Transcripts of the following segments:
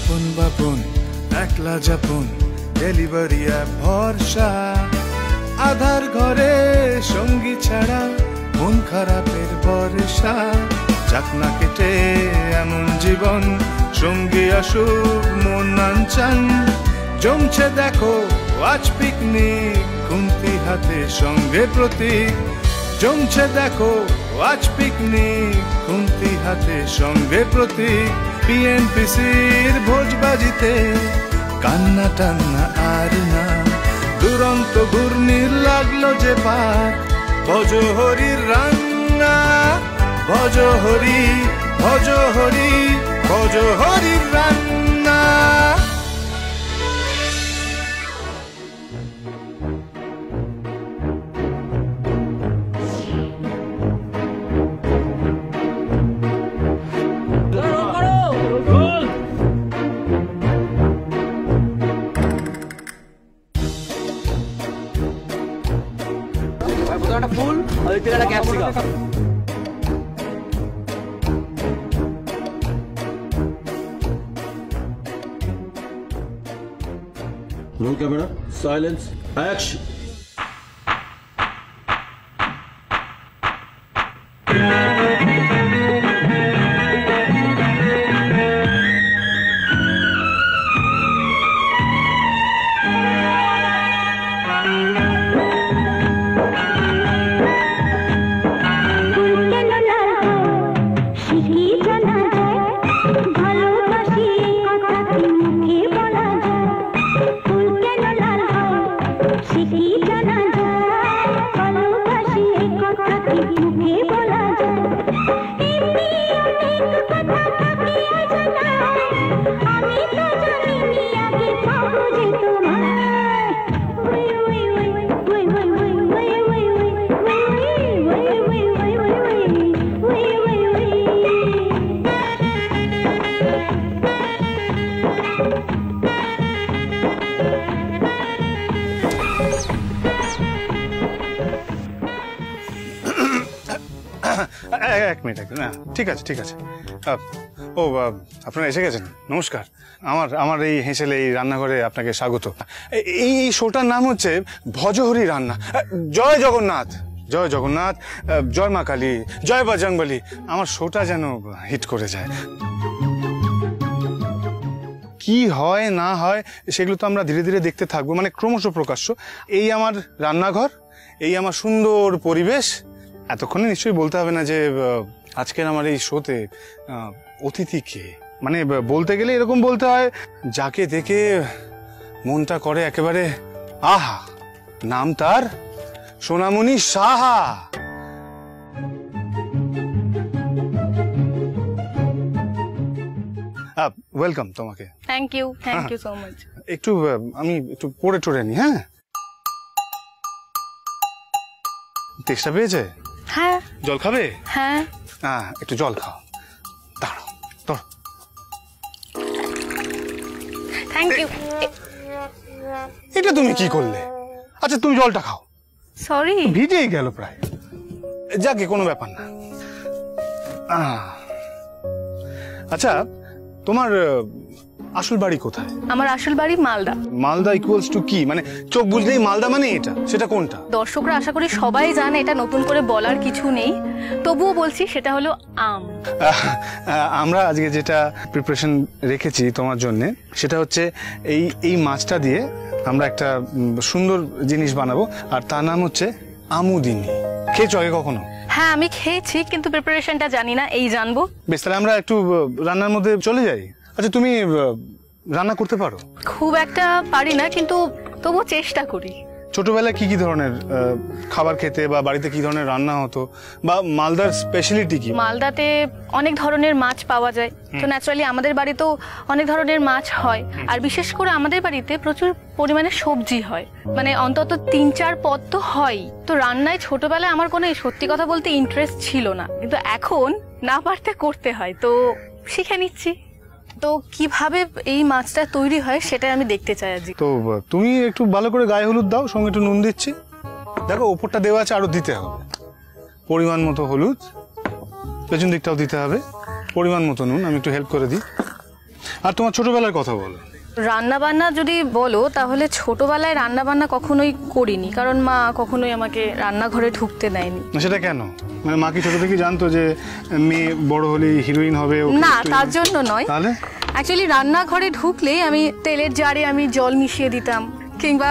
আপন বাপন একলা যাপন ডেলিভারি অ্যাপ ভরসা আধার ঘরে সঙ্গী ছাড়া মন খারাপের বর্ষা চাকনা কেটে এমন জীবন সঙ্গী আসুক মন আনচান জমছে দেখো আজ পিকনিক খুন্তি হাতে সঙ্গে প্রতীক জমছে দেখো আজ পিকনিক খুন্তি হাতে সঙ্গে প্রতীক বিএনপিসির ভোজবাজিতে কান্না টান্না আর না দুরন্ত ঘূর্ণির লাগলো যে পাক ভজহরির রান্না ভজহরি ভজহরি ভজহরির রান্না ফুল আর একটা capsicum Roll camera, silence, action. এক মিনিট না ঠিক আছে ঠিক আছে ও আপনারা এসে গেছেন নমস্কার আমার এই হেঁসেলে এই রান্নাঘরে আপনাকে স্বাগত এই শোটার নাম হচ্ছে ভজহরি রান্না জয় জগন্নাথ জয় জগন্নাথ জয় মা কালী জয় বজরংবলী আমার শোটা যেন হিট করে যায় কি হয় না হয় সেগুলো তো আমরা ধীরে ধীরে দেখতে থাকবো মানে ক্রমশ প্রকাশ্য এই আমার রান্নাঘর এই আমার সুন্দর পরিবেশ এতক্ষণে নিশ্চয়ই বলতে হবে না যে আজকের আমার এই শোতে অতিথি কে মানে বলতে গেলে এরকম বলতে হয় যাকে দেখে মনটা করে একেবারে আহা নাম তার সোনামণি সাহা ওয়েলকাম তোমাকে থ্যাংক ইউ সো মাচ একটু আমি একটু পড়ে টরে নি হ্যাঁ তেষ্টা পেয়েছে হ্যাঁ জল খাবে হ্যাঁ একটু জল খাও দাঁড়াও তোর থ্যাংক ইউ এটা তুমি কি করলে আচ্ছা তুমি জলটা খাও সরি ভিজেই গেল প্রায় যাকে কোনো ব্যাপার না আচ্ছা তোমার আসল বাড়ি কোথায় আমার আসল বাড়ি মালদা মালদা ইকুয়ালস টু কি মানে চোখ বুঝলেই মালদা মানে এটা সেটা কোনটা দর্শকরা আশা করি সবাই জানে এটা নতুন করে বলার কিছু নেই তবুও বলছি সেটা হলো আম আমরা আজকে যেটা প্রিপারেশন রেখেছি তোমার জন্য সেটা হচ্ছে এই মাছটা দিয়ে আমরা একটা সুন্দর জিনিস বানাবো আর তার নাম হচ্ছে আমুদিনী খেয়েছো আগে কখনো হ্যাঁ আমি খেয়েছি কিন্তু প্রিপারেশনটা জানি না এই জানবো বেশ তাহলে আমরা একটু রান্নার মধ্যে চলে যাই আচ্ছা তুমি রান্না করতে পারো খুব একটা পারি না কিন্তু তবুও চেষ্টা করি ছোটবেলায় কি কি ধরনের খাবার খেতে বা বাড়িতে কি ধরনের রান্না হতো বা মালদার স্পেশালিটি কি মালদাতে অনেক ধরনের মাছ পাওয়া যায় তো ন্যাচারালি আমাদের বাড়িতেও অনেক ধরনের মাছ হয় আর বিশেষ করে আমাদের বাড়িতে প্রচুর পরিমাণে সবজি হয় মানে অন্তত 3-4 পদ তো হয় তো রান্নায় ছোটবেলায় আমার কোনো সত্যি কথা বলতে ইন্টারেস্ট ছিল না কিন্তু এখন না পারতে করতে হয় তো শিখে নিচ্ছি তো কিভাবে এই মাছটা তৈরি হয় সেটাই আমি দেখতে চাই আজকে তো তুমি একটু ভালো করে গায়ে হলুদ দাও সঙ্গে একটু নুন দিচ্ছি দেখো ওপরটা দেওয়া আছে আরো দিতে হবে পরিমাণ মতো হলুদ পেছন দিকটাও দিতে হবে পরিমাণ মতো নুন আমি একটু হেল্প করে দিই আর তোমার ছোটবেলার কথা বলো। রান্না বান্না যদি বলো তাহলে ছোটবেলায় রান্না বান্না কখনোই করিনি, কারণ মা কখনোই আমাকে রান্নাঘরে ঢুকতে দেয়নি। সেটা কেন? মানে মা কি ছোট থেকে জানতো যে মেয়ে বড় হলে হিরোইন হবে? না, তার জন্য নয়। তাহলে অ্যাকচুয়ালি রান্নাঘরে ঢুকলেই আমি তেলের জারে আমি জল মিশিয়ে দিতাম, কিংবা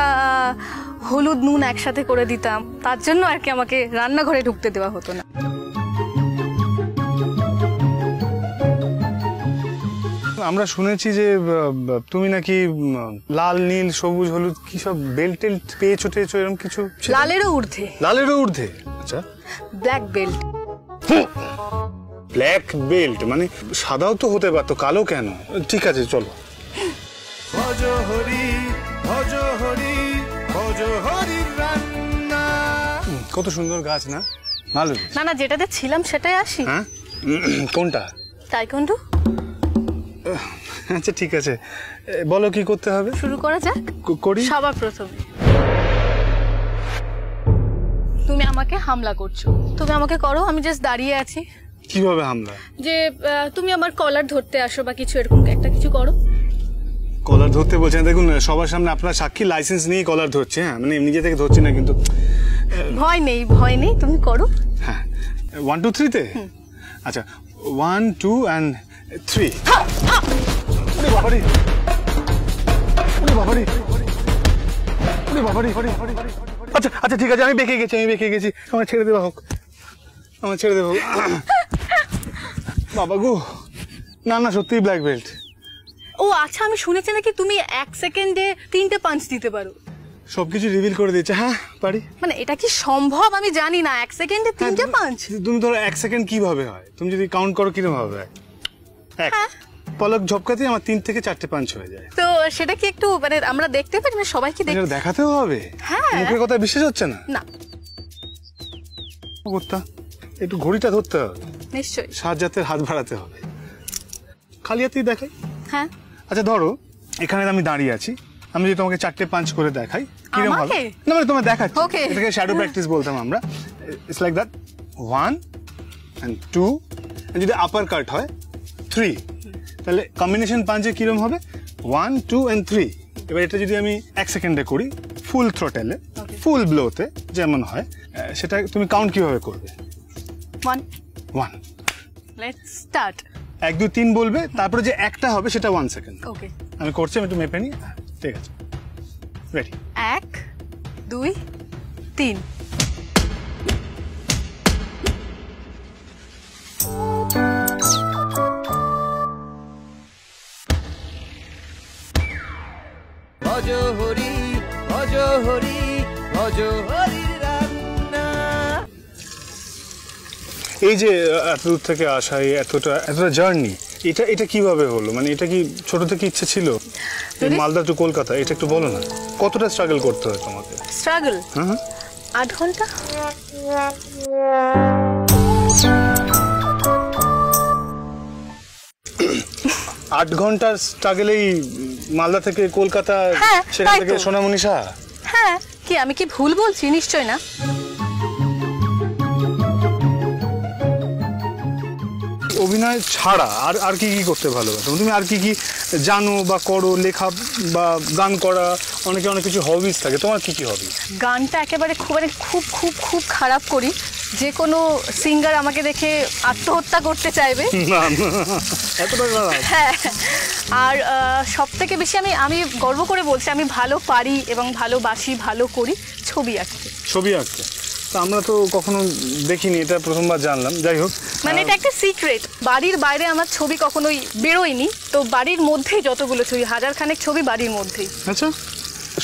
হলুদ নুন একসাথে করে দিতাম, তার জন্য আর কি আমাকে রান্নাঘরে ঢুকতে দেওয়া হতো না। আমরা শুনেছি যে তুমি নাকি লাল নীল সবুজ হলুদ কি সব বেল্ট টেল্ট পেয়েছো টেয়েছো, এরকম কিছু? লালেরও ঊর্ধ্বে। লালেরও ঊর্ধ্বে? আচ্ছা, ব্ল্যাক বেল্ট। ব্ল্যাক বেল্ট মানে সাদাও তো হতে পারতো, কালো কেন? ঠিক আছে, চলো। কত সুন্দর গাছ না? ভালো। না না, যেটাতে ছিলাম সেটাই আসি। হ্যাঁ, কোনটা? তাইকোন্ডো। আচ্ছা ঠিক আছে, বলো কি করতে হবে? শুরু করা যাক। করি। সবার প্রথমে তুমি আমাকে হামলা করছো, তুমি আমাকে করো, আমি জাস্ট দাঁড়িয়ে আছি। কিভাবে হামলা? যে তুমি আমার কলার ধরতে আসো বা কিছু এরকম একটা কিছু করো। কলার ধরতে বলছেন? দেখুন, সবার সামনে আপনার সাক্ষী লাইসেন্স নিয়ে কলার ধরছে। হ্যাঁ, মানে নিজে থেকে ধরছি না কিন্তু। ভয় নেই, ভয় নেই, তুমি করো। হ্যাঁ, 1 2 3 তে? আচ্ছা, 1 2 and 3। ওরে বাবারে, ওরে বাবারে, ওরে বাবারে। আচ্ছা আচ্ছা ঠিক আছে, আমি বেঁকে গেছি। আমার ছেড়ে দেওয়া হোক, আমার ছেড়ে দেবো। বাবা গো, না না, সত্যিই ব্ল্যাক বেল্ট। ও আচ্ছা, আমি শুনেছি নাকি তুমি 1 সেকেন্ডে 3টে পাঞ্চ দিতে পারো। সবকিছু রিভিল করে দিয়েছে। হ্যাঁ, পারি। মানে এটা কি সম্ভব? আমি জানি না 1 সেকেন্ডে 3টে পাঞ্চ। তুমি ধরো 1 সেকেন্ড কিভাবে হয়, তুমি যদি কাউন্ট করো কিরকম হবে? এক পলক ঝপকাতেই আমার 3 থেকে 4টে পাঞ্চ হয়ে যায়। তো সেটা কি একটু মানে আমরা দেখতে পারি, মানে সবাইকে এটা দেখাতেও হবে? হ্যাঁ। মুখের কথা বিশ্বাস হচ্ছে না? না, করতে একটু ঘড়িটা ধরতে হবে, নিশ্চয়ই 7 জাতের হাত বাড়াতে হবে। খালি হাতেই দেখাই? হ্যাঁ। আচ্ছা ধরো, এখানে আমি দাঁড়িয়ে আছি, আমি যদি তোমাকে 4টে পাঞ্চ করে দেখাই কিরকম হবে? আমাকে? না মানে তোমায় দেখাচ্ছি। Okay. এটাকে শ্যাডো প্র্যাকটিস বলতাম আমরা। ইটস লাইক দ্যাট, 1 and 2, যদি আপার কাট হয় 3, তাহলে কম্বিনেশন পাঞ্চে কিরকম হবে? 1 2 and 3। এবার এটা যদি আমি 1 সেকেন্ডে করি ফুল থ্রোটেলে, ফুল ব্লোতে যেমন হয়, সেটা তুমি কাউন্ট কিভাবে করবে? 1 লেটস স্টার্ট। 1 2 3 বলবে, তারপরে যে একটা হবে সেটা 1 সেকেন্ড। ওকে, আমি করছি, আমি একটু মেপে নিই। ঠিক আছে, রেডি? 1 2 3। ভজহরি ভজহরি ভজহরি রান্না। এই যে এত দূর থেকে আসা, এতটা জার্নি, এটা কিভাবে হলো? মানে এটা কি ছোট থেকে ইচ্ছে ছিল? মালদা টু কলকাতা, এটা একটু বলো না, কতটা স্ট্রাগল করতে হয় তোমাকে? স্ট্রাগল? হ্যাঁ, 8 ঘন্টা। 8 ঘন্টার স্ট্রাগলেই মালদা থেকে কলকাতা, হ্যাঁ, সেখান থেকে সোনামণি শাহ। হ্যাঁ, কি আমি কি ভুল বলছি? নিশ্চয় না। অভিনয় ছাড়া আর কি করতে ভালোবাসো তুমি? আর কি জানো বা করো? লেখা বা গান করা, অনেকে অনেক কিছু হবিজ থাকে, তোমার কি হবি? গানটা একেবারে খুব খুব খুব খারাপ করি। যে কোনো সিঙ্গার আমাকে দেখে আত্মহত্যা করতে চাইবে। হ্যাঁ, আর সব থেকে বেশি আমি গর্ব করে বলছি, আমি ভালো পারি এবং ভালোবাসি, ভালো করি ছবি আঁকতে। ছবি আঁকতে? তা আমরা তো কখনো দেখিনি, এটা প্রথমবার জানলাম। যাই হোক, মানে এটা একটা সিক্রেট। বাড়ির বাইরে আমার ছবি কখনোই বেরোয়নি, তো বাড়ির মধ্যেই যতগুলো ছবি, 1000 খানেক ছবি বাড়ির মধ্যেই। আচ্ছা,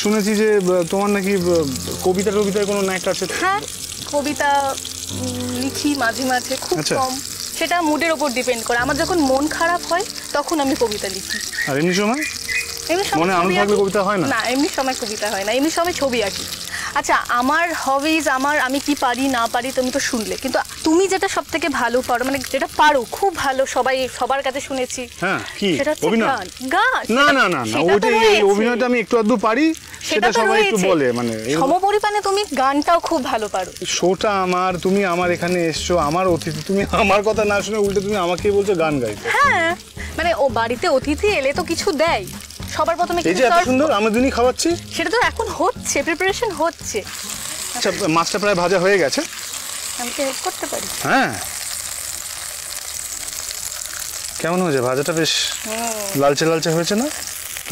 শুনেছি যে তোমার নাকি কবিতায় কোনো ন্যাক আছে? হ্যাঁ, কবিতা লিখি মাঝে মাঝে, খুব কম। সেটা মুডের ওপর ডিপেন্ড করে। আমার যখন মন খারাপ হয় তখন আমি কবিতা লিখি। আর এমনি সময় মনে আনন্দ থাকলে কবিতা হয় না? না, এমনি সময় কবিতা হয় না, এমনি সময় ছবি আঁকি। আচ্ছা, আমার হবিজ, আমি কি পারি না পারি তুমি তো শুনলে, কিন্তু তুমি যেটা সব থেকে ভালো পারো, মানে যেটা পারো খুব ভালো, সবার কাছে শুনেছি, হ্যাঁ কি সেটা হচ্ছে অভিনয়? গান। না না না না, ওইটা এই অভিনয়টা আমি একটু আধটু পারি, সেটা সবাই একটু বলে, মানে সমপরিমাণে তুমি গানটাও খুব ভালো পারো। শোটা আমার, তুমি আমার এখানে এসছো, আমার অতিথি, তুমি আমার কথা না শুনে উল্টে তুমি আমাকেই বলছো গান গাইতে। হ্যাঁ, মানে ও বাড়িতে অতিথি এলে তো কিছু দেয়, সবার প্রথমে এই যে এত সুন্দর আমরা দুজনই খাওয়াচ্ছি, সেটা তো এখন হচ্ছে, প্রিপারেশন হচ্ছে। আচ্ছা, মাছটা প্রায় ভাজা হয়ে গেছে, আমি কি হেল্প করতে পারি? হ্যাঁ। কেমন হয়েছে ভাজাটা? বেশ লালচে লালচে হয়েছে না?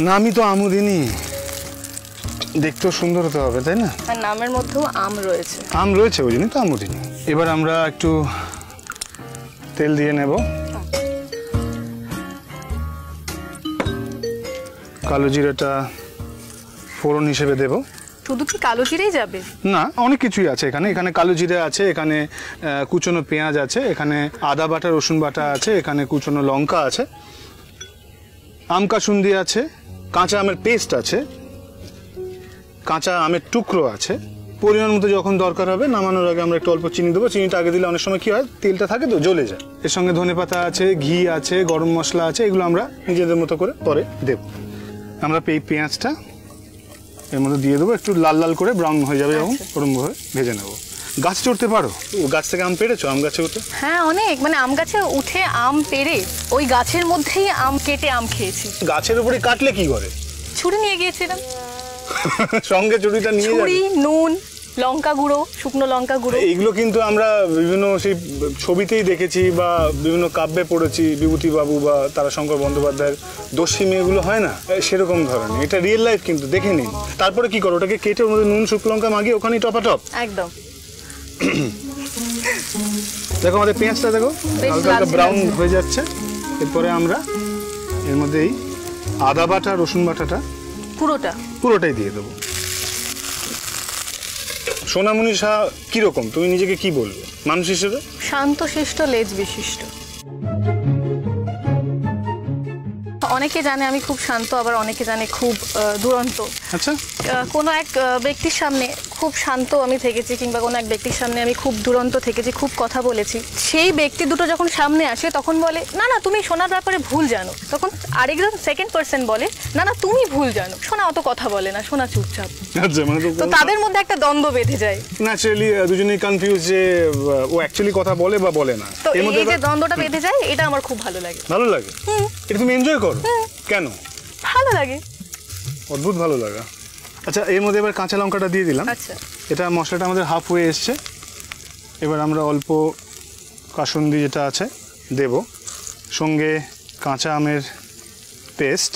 না আমি তো আমুদিনী, দেখতেও সুন্দর হতে হবে, তাই না? আর নামের মধ্যেও আম রয়েছে। আম রয়েছে, ওই জন্যই তো আমুদিনী। এবার আমরা একটু তেল দিয়ে নেব, কালো জিরাটা ফোড়ন হিসেবে দেব। শুধু কি কালো জিরেই যাবে? না, অনেক কিছুই আছে এখানে। এখানে কালো জিরা আছে, এখানে কুচনো পেঁয়াজ আছে, এখানে আদা বাটা রসুন বাটা আছে, এখানে কুচনো লঙ্কা আছে, আম কাসুন্দি আছে, কাঁচা আমের পেস্ট আছে, কাঁচা আমের টুকরো আছে। পরিমাণ মতো যখন দরকার হবে নামানোর আগে আমরা একটু অল্প চিনি দেবো। চিনিটা আগে দিলে অনেক সময় কি হয়, তেলটা থাকে তো জ্বলে যায়। এর সঙ্গে ধনেপাতা আছে, ঘি আছে, গরম মশলা আছে, এগুলো আমরা নিজেদের মতো করে পরে দেব। আমরা এই পেঁয়াজটা এর মধ্যে দিয়ে দেবো, একটু লাল লাল করে ব্রাউন হয়ে যাবে যখন, ওরকমভাবে ভেজে নেবো। গাছ চড়তে পারো? গাছ থেকে আম পেড়েছো? আম গাছে উঠে? হ্যাঁ অনেক, মানে আম গাছে উঠে আম পেড়ে ওই গাছের মধ্যেই আম কেটে আম খেয়েছি। গাছের উপরে কাটলে কি করে? ছুরি নিয়ে গিয়েছিলাম, সঙ্গে ছুরিটা নিয়ে যাবে। ছুরি, নুন, লঙ্কা গুঁড়ো, শুকনো লঙ্কা গুঁড়ো। এইগুলো কিন্তু আমরা বিভিন্ন সেই ছবিতেই দেখেছি বা বিভিন্ন কাব্যে পড়েছি, বিভূতি বাবু বা তারাশঙ্কর বন্দ্যোপাধ্যায়ের দস্যি মেয়েগুলো হয় না, সেরকম ধরনের। এটা রিয়েল লাইফ কিন্তু, দেখে নিন। তারপরে কি করো, ওটাকে কেটে ওর মধ্যে নুন শুকনো লঙ্কা মাগিয়ে ওখানেই টপাটপ। একদম। দেখো আমাদের পেঁয়াজটা দেখো হালকা হালকা ব্রাউন হয়ে যাচ্ছে। এরপরে আমরা এর মধ্যে এই আদা বাটা রসুন বাটাটা পুরোটাই দিয়ে দেবো। সোনামণি শাহ কিরকম, তুমি নিজেকে কি বলবে মানুষ হিসেবে? শান্তশিষ্ট, লেজ বিশিষ্ট। অনেকে জানে আমি খুব শান্ত, আবার অনেকে জানে খুব দুরন্ত। আচ্ছা, কোনো এক ব্যক্তির সামনে খুব শান্ত আমি থেকেছি, কিংবা কোনো এক ব্যক্তির সামনে আমি খুব দুরন্ত থেকেছি, খুব কথা বলেছি। সেই ব্যক্তি দুটো যখন সামনে আসে তখন বলে না না তুমি সোনার ব্যাপারে ভুল জানো, তখন আরেকজন সেকেন্ড পার্সন বলে না না তুমি ভুল জানো, সোনা অত কথা বলে না, সোনা চুপচাপ। আচ্ছা, মানে তো তাদের মধ্যে একটা দ্বন্দ্ব বেঁধে যায়। ন্যাচারালি দুজনেই কনফিউজ যে ও অ্যাকচুয়ালি কথা বলে বা বলে না। তো এই যে দ্বন্দ্বটা বেঁধে যায়, এটা আমার খুব ভালো লাগে। ভালো লাগে? এটা তুমি এনজয় করো? কেন? ভালো লাগে, অদ্ভুত ভালো লাগা। আচ্ছা, এর মধ্যে এবার কাঁচা লঙ্কাটা দিয়ে দিলাম। আচ্ছা, এটা মশলাটা আমাদের হাফ হয়ে এসছে। এবার আমরা অল্প কাসুন্দি যেটা আছে দেব, সঙ্গে কাঁচা আমের পেস্ট।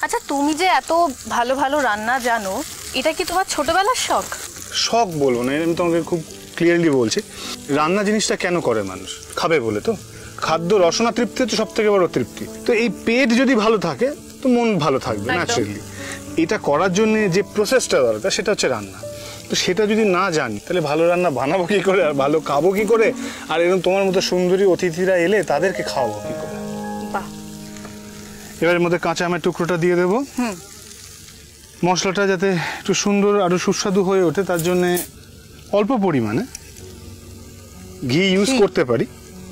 আচ্ছা তুমি যে এত ভালো ভালো রান্না জানো, এটা কি তোমার ছোটবেলার শখ? শখ বলবো না, আমি তোমাকে খুব ক্লিয়ারলি বলছি। রান্না জিনিসটা কেন করে মানুষ? খাবে বলে তো। খাদ্য রসনা তৃপ্তি হচ্ছে সব থেকে বড় তৃপ্তি। তো এই পেট যদি ভালো থাকে তো মন ভালো থাকবে ন্যাচারালি। এটা করার জন্য যে প্রসেসটা দরকার সেটা হচ্ছে রান্না। তো সেটা যদি না জানি তাহলে ভালো রান্না বানাবো কি করে, আর ভালো খাবো কি করে, আর এরকম তোমার মতো সুন্দরী অতিথিরা এলে তাদেরকে খাওয়াবো কি করে? এবার এর মধ্যে কাঁচা আমের টুকরোটা দিয়ে দেবো। মশলাটা যাতে একটু সুন্দর আরো সুস্বাদু হয়ে ওঠে তার জন্য অল্প পরিমাণে ঘি ইউজ করতে পারি।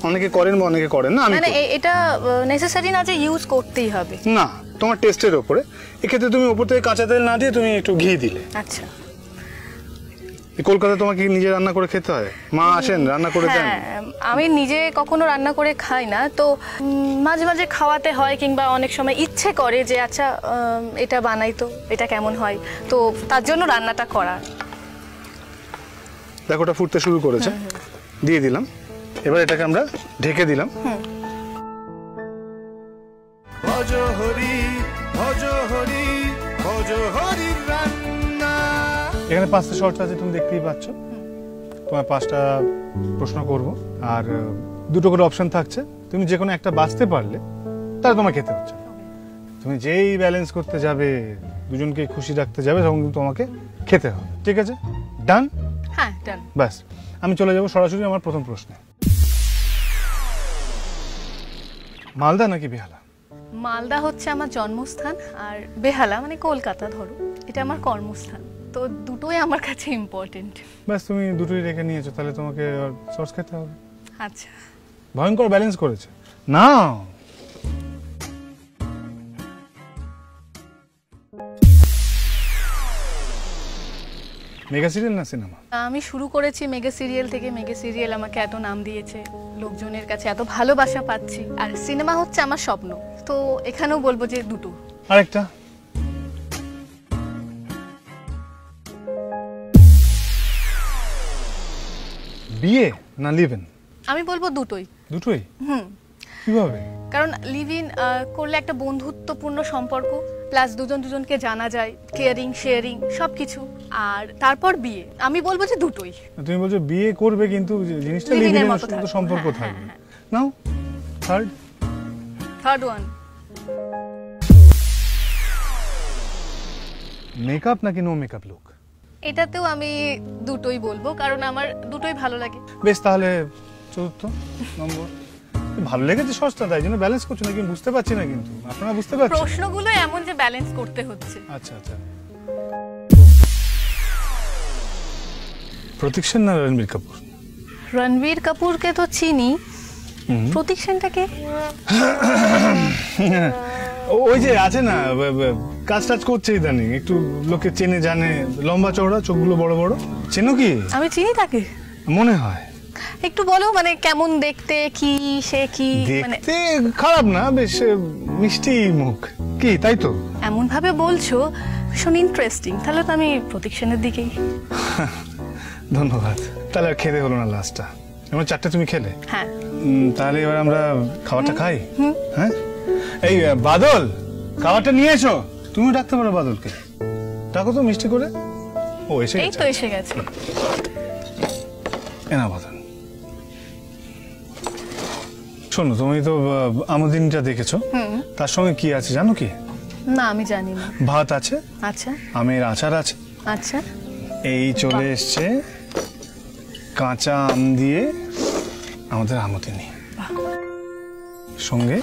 অনেকে করেন বা অনেকে করেন না। আমি মানে এটা নেসেসারি না যে ইউজ করতেই হবে, না, তোমার টেস্টের উপরে। এক্ষেত্রে তুমি উপর থেকে কাঁচা তেল না দিয়ে তুমি একটু ঘি দিলে। আচ্ছা, কলকাতায় তোমাকে নিজে রান্না করে খেতে হয়? মা আসেন রান্না করে দেন? আমি নিজে কখনো রান্না করে খাই না, তো মাঝে মাঝে খাওয়াতে হয়, কিংবা অনেক সময় ইচ্ছে করে যে আচ্ছা এটা বানাই তো এটা কেমন হয়, তো তার জন্য রান্নাটা করা। দেখো ওটা ফুটতে শুরু করেছে, দিয়ে দিলাম। এবার এটাকে আমরা ঢেকে দিলাম। ভজ হরি ভজ হরি ভজ হরি রান্না। এখানে 5টা শর্ট আছে, তুমি দেখতেই পাচ্ছ। তোমার 5টা প্রশ্ন করব, আর 2টো করে অপশন থাকছে। তুমি যে কোনো একটা বাঁচতে পারলে তাহলে তোমার খেতে হচ্ছে। তুমি যেই ব্যালেন্স করতে যাবে, দুজনকে খুশি রাখতে যাবে, তখন কিন্তু তোমাকে খেতে হবে। ঠিক আছে? ডান? হ্যাঁ ডান। ব্যাস, আমি চলে যাব সরাসরি আমার প্রথম প্রশ্নে। মালদা নাকি বেহালা? মালদা হচ্ছে আমার জন্মস্থান, আর বেহালা মানে কলকাতা ধরো, এটা আমার কর্মস্থান। তো দুটোই আমার কাছে ইম্পর্টেন্ট। ব্যাস তুমি দুটোই রেখে নিয়েছো, তাহলে তোমাকে সস খেতে হবে। আচ্ছা, ভয়ঙ্কর ব্যালেন্স করেছে না। মেগা সিরিয়াল না সিনেমা? আমি শুরু করেছি মেগা সিরিয়াল থেকে। মেগা সিরিয়াল আমাকে এত নাম দিয়েছে, লোকজনের কাছে এত ভালোবাসা পাচ্ছি, আর সিনেমা হচ্ছে আমার স্বপ্ন। তো এখানেও বলবো যে দুটো। আরেকটা বিয়ে না লিভ ইন? আমি বলবো দুটোই। দুটোই? কিভাবে? কারণ লিভ ইন করলে একটা বন্ধুত্বপূর্ণ সম্পর্ক, প্লাস দুজন দুজনকে জানা যায়, কেয়ারিং শেয়ারিং সবকিছু, আর তারপর বিয়ে। আমি বলবো যে দুটোই। তুমি বলছো বিয়ে করবে কিন্তু জিনিসটা লিভ ইনের মতো সম্পর্ক থাকবে। নাও থার্ড ওয়ান। মেকআপ নাকি নো মেকআপ লুক? এটাতেও আমি দুটোই বলবো, কারণ আমার দুটোই ভালো লাগে। বেশ, তাহলে চতুর্থ নম্বর। ভালো লেগেছে সস্তা, তাই জন্য ব্যালেন্স করছো নাকি বুঝতে পারছি না, কিন্তু আপনারা বুঝতে পারছেন প্রশ্নগুলো এমন যে ব্যালেন্স করতে হচ্ছে। আচ্ছা আচ্ছা। প্রতীক সেন না রণবীর কাপুর? রণবীর কাপুরকে তো চিনি, প্রতীক সেনটাকে ওই যে আছে না, কাজ টাজ করছে ইদানিং, একটু লোকে চেনে জানে, লম্বা চওড়া, চোখগুলো বড় বড়। চেনো কি? আমি চিনি তাকে, মনে হয়। একটু বলো মানে কেমন দেখতে, কি সে কি? মানে দেখতে খারাপ না, বেশ মিষ্টি মুখ, কি তাই তো? এমন ভাবে বলছো ভীষণ ইন্টারেস্টিং। তাহলে তো আমি প্রতীক সেনের দিকেই। ধন্যবাদ। তাহলে আর খেতে হলো না লাস্টটা, এবার চারটে তুমি খেলে। হ্যাঁ, তাহলে এবার আমরা খাবারটা খাই। হ্যাঁ, এই বাদল, খাবারটা নিয়ে এসো। তুমি ডাকতে পারো বাদলকে, ডাকো তো মিষ্টি করে। ও এসে এই গেছে। তো এসে গেছে। এনা বাদল, শোনো, তুমি তো আমদিনটা দেখেছো, তার সঙ্গে কি আছে জানো কি? না, আমি জানি না। ভাত আছে, আচ্ছা আমের আচার আছে, আচ্ছা, এই চলে এসছে কাঁচা আম দিয়ে আমাদের আমদিনী, সঙ্গে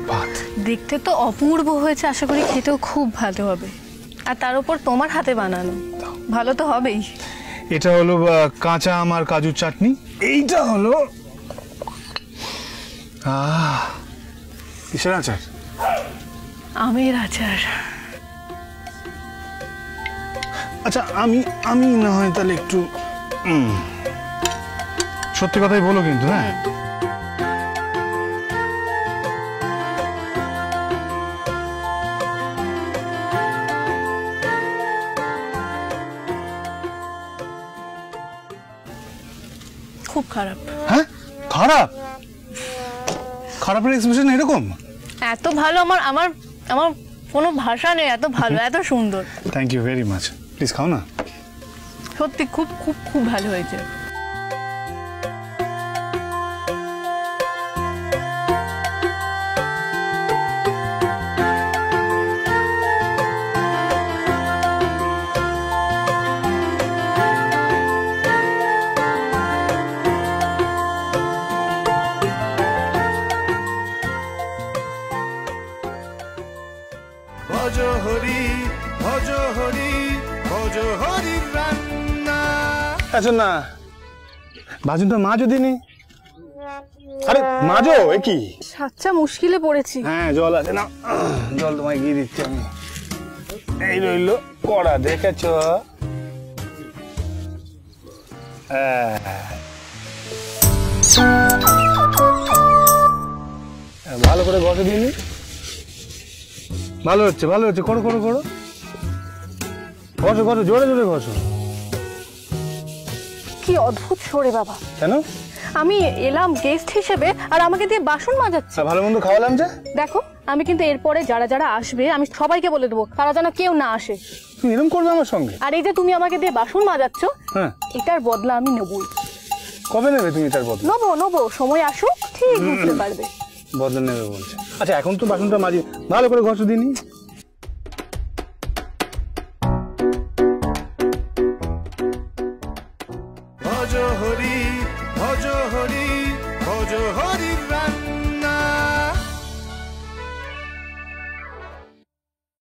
ভাত। দেখতে তো অপূর্ব হয়েছে, আশা করি খেতেও খুব ভালো হবে। আর তার উপর তোমার হাতে বানানো, ভালো তো হবেই। এটা হলো কাঁচা আম আর কাজুর চাটনি। এইটা হলো কিসের আচার? আমের আচার। আচ্ছা, আমি না হয় তাহলে একটু সত্যি কথাই বলো কিন্তু। হ্যাঁ, খুব খারাপ। হ্যাঁ খারাপ? খারাপের এক্সপ্রেশন এরকম? এত ভালো, আমার আমার আমার কোনো ভাষা নেই, এত ভালো, এত সুন্দর। Thank you very much. Please খাও না। সত্যি খুব খুব খুব ভালো হয়েছে। ভজ হরি ভজ হরি ভজ হরির রান্না। আচ্ছা না, বাজনটা মাজো দিনি। আরে মাজো, এ কি? সাচ্চা মুশকিলে পড়েছি। হ্যাঁ, জল আছে না? জল তোমায় গিয়ে দিচ্ছি আমি। এই রইলো কড়া, দেখেছ? ভালো করে ঘষে দিইনি? ভালো হচ্ছে, ভালো হচ্ছে। করো করো করো, ঘষো ঘষো, জোরে জোরে ঘষো। কি অদ্ভুত সরে বাবা। কেন? আমি এলাম গেস্ট হিসেবে আর আমাকে দিয়ে বাসন মাজাচ্ছে। ভালো মন্দ খাওয়ালাম যে। দেখো, আমি কিন্তু এরপরে যারা যারা আসবে আমি সবাইকে বলে দেবো তারা যেন কেউ না আসে। তুমি এরকম করবে আমার সঙ্গে? আর এই যে তুমি আমাকে দিয়ে বাসন মাজাচ্ছ, হ্যাঁ, এটার বদলা আমি নেবই। কবে নেবে তুমি তার বদলা? নেবো নেবো, সময় আসুক ঠিক বুঝতে পারবে। বদলা নেবে বলছে। আচ্ছা, এখন তো বাসনটা মাজি, ভালো করে ঘষো দিনি। ভজ হরি ভজ হরি ভজ হরির রান্না।